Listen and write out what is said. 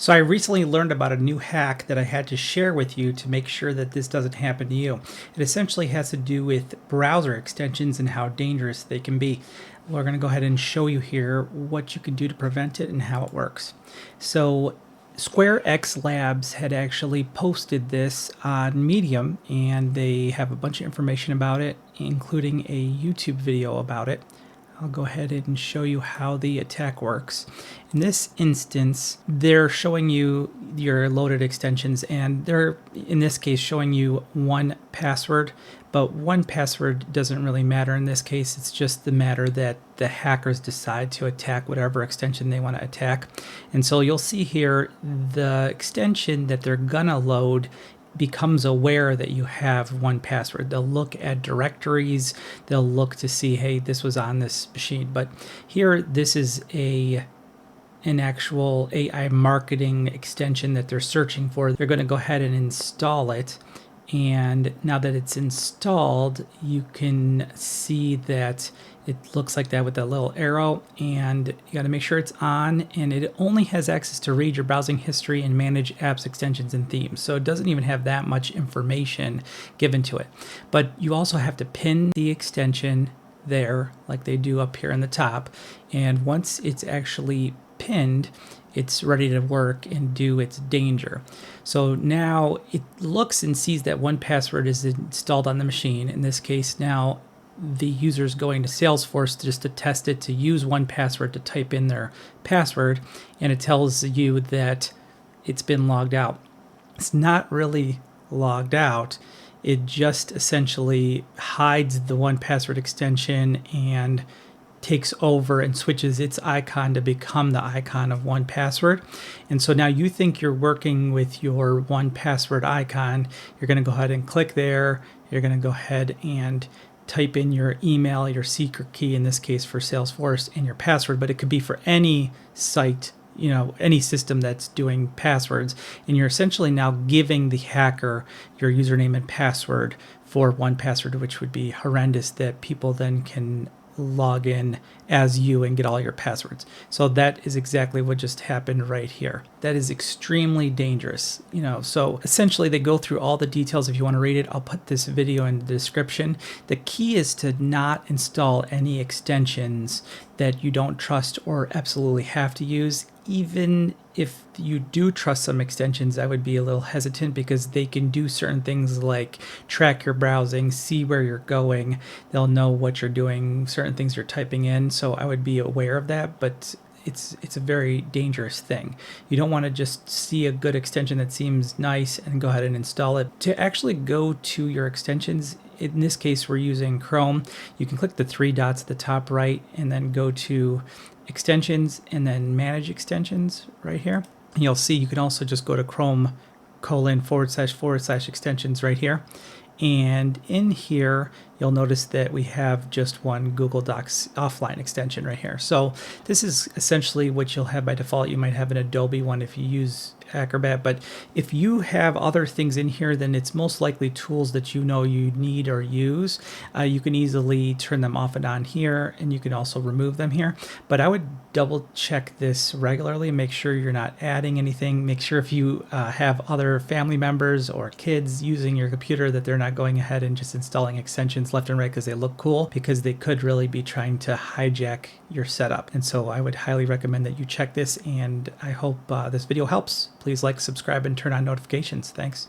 So I recently learned about a new hack that I had to share with you to make sure that this doesn't happen to you. It essentially has to do with browser extensions and how dangerous they can be. We're going to go ahead and show you here what you can do to prevent it and how it works. So SquareX Labs had actually posted this on Medium, and they have a bunch of information about it, including a YouTube video about it. I'll go ahead and show you how the attack works. In this instance, they're showing you your loaded extensions, and they're, in this case, showing you one password, but one password doesn't really matter in this case. It's just the matter that the hackers decide to attack whatever extension they want to attack. And so you'll see here the extension that they're gonna load becomes aware that you have one password. They'll look at directories, they'll look to see, hey, this was on this machine. But here, this is an actual AI marketing extension that they're searching for. They're going to go ahead and install it. And now that it's installed, you can see that it looks like that with that little arrow, and you got to make sure it's on, and it only has access to read your browsing history and manage apps, extensions, and themes. So it doesn't even have that much information given to it. But you also have to pin the extension there like they do up here in the top, and once it's actually pinned, it's ready to work and do its danger. So now it looks and sees that one password is installed on the machine. In this case, now the user is going to Salesforce just to test it, to use one password to type in their password, and it tells you that it's been logged out. It's not really logged out. It just essentially hides the one password extension and takes over and switches its icon to become the icon of one password. And so now you think you're working with your one password icon. You're going to go ahead and click there. You're going to go ahead and type in your email, your secret key, in this case for Salesforce, and your password, but it could be for any site, any system that's doing passwords. And you're essentially now giving the hacker your username and password for one password, which would be horrendous, that people then can log in as you and get all your passwords. So that is exactly what just happened right here. That is extremely dangerous. So essentially they go through all the details. If you want to read it, I'll put this video in the description. The key is to not install any extensions that you don't trust or absolutely have to use. Even if you do trust some extensions, I would be a little hesitant, because they can do certain things like track your browsing, see where you're going. They'll know what you're doing, certain things you're typing in. So I would be aware of that, but it's a very dangerous thing. You don't want to just see a good extension that seems nice and go ahead and install it. To actually go to your extensions, in this case we're using Chrome, you can click the three dots at the top right and then go to extensions and then manage extensions right here. And you'll see you can also just go to Chrome // extensions right here. And in here, you'll notice that we have just one Google Docs offline extension right here. So this is essentially what you'll have by default. You might have an Adobe one if you use Acrobat, but if you have other things in here, then it's most likely tools that you need or use. You can easily turn them off and on here, and you can also remove them here. But I would double check this regularly, make sure you're not adding anything. Make sure if you have other family members or kids using your computer, that they're not going ahead and just installing extensions left and right because they look cool, because they could really be trying to hijack your setup. And so I would highly recommend that you check this, and I hope this video helps. Please like, subscribe, and turn on notifications. Thanks.